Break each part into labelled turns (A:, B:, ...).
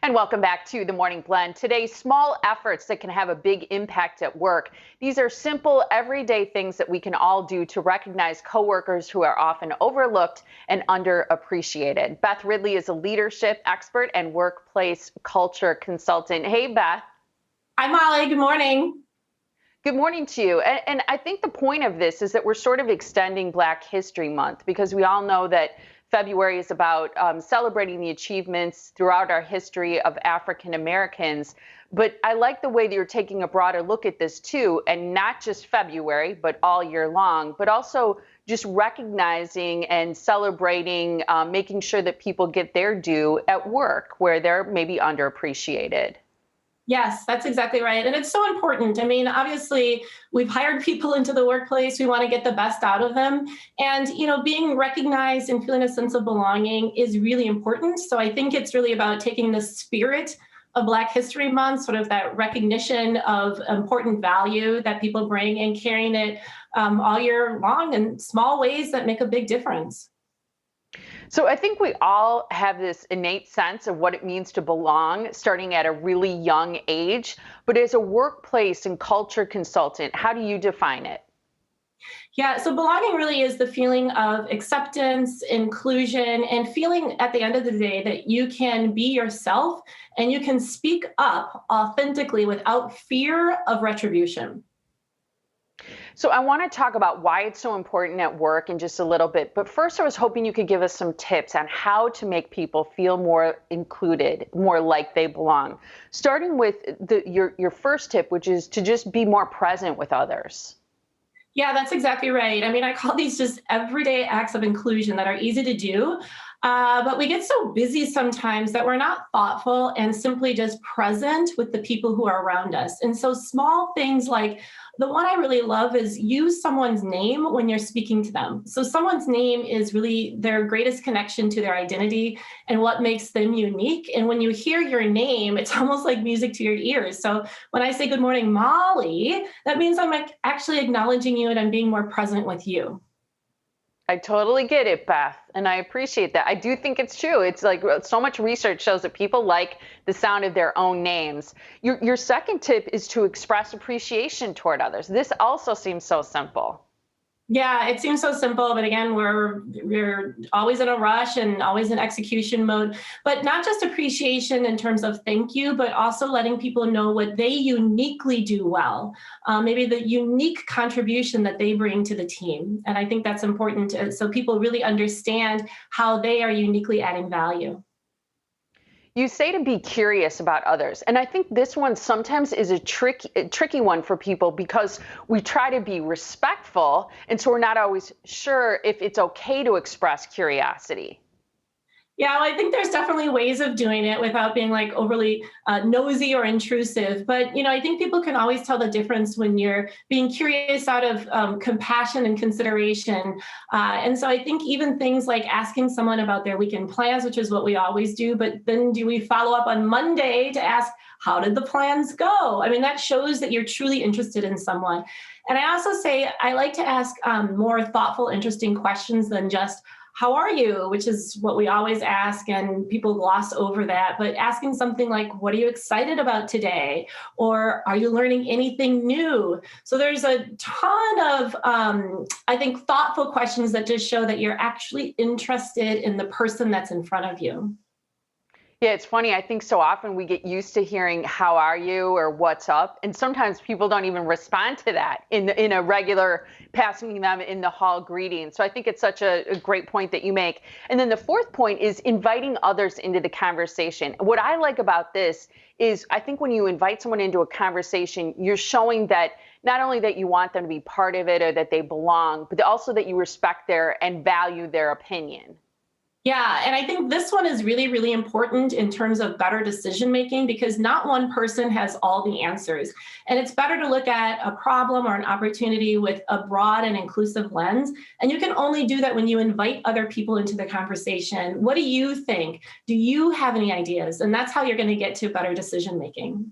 A: And welcome back to the Morning Blend. Today, small efforts that can have a big impact at work. These are simple, everyday things that we can all do to recognize coworkers who are often overlooked and underappreciated. Beth Ridley is a leadership expert and workplace culture consultant. Hey, Beth.
B: Hi, Molly. Good morning.
A: Good morning to you. And I think the point of this is that we're sort of extending Black History Month because we all know that February is about celebrating the achievements throughout our history of African Americans. But I like the way that you're taking a broader look at this too, and not just February, but all year long, but also just recognizing and celebrating, making sure that people get their due at work where they're maybe underappreciated.
B: Yes, that's exactly right. And it's so important. I mean, obviously, we've hired people into the workplace. We want to get the best out of them. And, being recognized and feeling a sense of belonging is really important. So I think it's really about taking the spirit of Black History Month, sort of that recognition of important value that people bring and carrying it all year long in small ways that make a big difference.
A: So I think we all have this innate sense of what it means to belong starting at a really young age. But as a workplace and culture consultant, how do you define it?
B: Yeah, so belonging really is the feeling of acceptance, inclusion, and feeling at the end of the day that you can be yourself and you can speak up authentically without fear of retribution.
A: So I want to talk about why it's so important at work in just a little bit. But first, I was hoping you could give us some tips on how to make people feel more included, more like they belong. Starting with your first tip, which is to just be more present with others.
B: Yeah, that's exactly right. I mean, I call these just everyday acts of inclusion that are easy to do. But we get so busy sometimes that we're not thoughtful and simply just present with the people who are around us. And so, small things like the one I really love is use someone's name when you're speaking to them. So, someone's name is really their greatest connection to their identity and what makes them unique. And when you hear your name, it's almost like music to your ears. So, when I say good morning, Molly, that means I'm like actually acknowledging you and I'm being more present with you.
A: I totally get it, Beth, and I appreciate that. I do think it's true. It's like so much research shows that people like the sound of their own names. Your second tip is to express appreciation toward others. This also seems so simple.
B: Yeah, it seems so simple, but again, we're always in a rush and always in execution mode. But not just appreciation in terms of thank you, but also letting people know what they uniquely do well, maybe the unique contribution that they bring to the team. And I think that's important so people really understand how they are uniquely adding value.
A: You say to be curious about others. And I think this one sometimes is a tricky one for people because we try to be respectful. And so we're not always sure if it's okay to express curiosity.
B: Yeah, well, I think there's definitely ways of doing it without being like overly nosy or intrusive. But I think people can always tell the difference when you're being curious out of compassion and consideration. And so I think even things like asking someone about their weekend plans, which is what we always do, but then do we follow up on Monday to ask how did the plans go? I mean, that shows that you're truly interested in someone. And I also say I like to ask more thoughtful, interesting questions than just how are you, which is what we always ask, and people gloss over that. But asking something like, what are you excited about today? Or are you learning anything new? So there's a ton of, I think, thoughtful questions that just show that you're actually interested in the person that's in front of you.
A: Yeah, it's funny. I think so often we get used to hearing "How are you?" or "What's up?" and sometimes people don't even respond to that in a regular passing them in the hall greeting. So I think it's such a great point that you make. And then the fourth point is inviting others into the conversation. What I like about this is I think when you invite someone into a conversation, you're showing that not only that you want them to be part of it or that they belong, but also that you respect their and value their opinion.
B: Yeah, and I think this one is really, really important in terms of better decision making because not one person has all the answers. And it's better to look at a problem or an opportunity with a broad and inclusive lens. And you can only do that when you invite other people into the conversation. What do you think? Do you have any ideas? And that's how you're going to get to better decision making.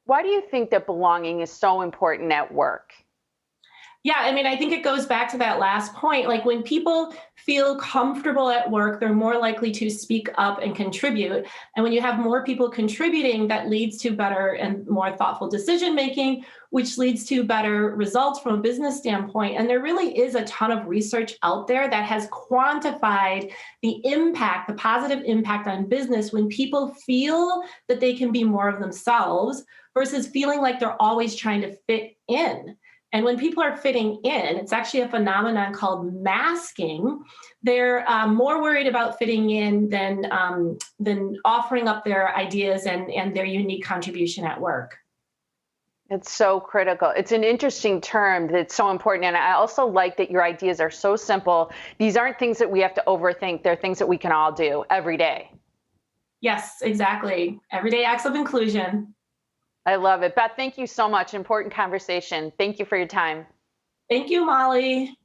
A: Why do you think that belonging is so important at work?
B: Yeah, I mean, I think it goes back to that last point. Like when people feel comfortable at work, they're more likely to speak up and contribute. And when you have more people contributing, that leads to better and more thoughtful decision making, which leads to better results from a business standpoint. And there really is a ton of research out there that has quantified the impact, the positive impact on business when people feel that they can be more of themselves versus feeling like they're always trying to fit in. And when people are fitting in, it's actually a phenomenon called masking. They're more worried about fitting in than offering up their ideas and their unique contribution at work.
A: It's so critical. It's an interesting term that's so important. And I also like that your ideas are so simple. These aren't things that we have to overthink. They're things that we can all do every day.
B: Yes, exactly. Everyday acts of inclusion.
A: I love it. Beth, thank you so much. Important conversation. Thank you for your time.
B: Thank you, Molly.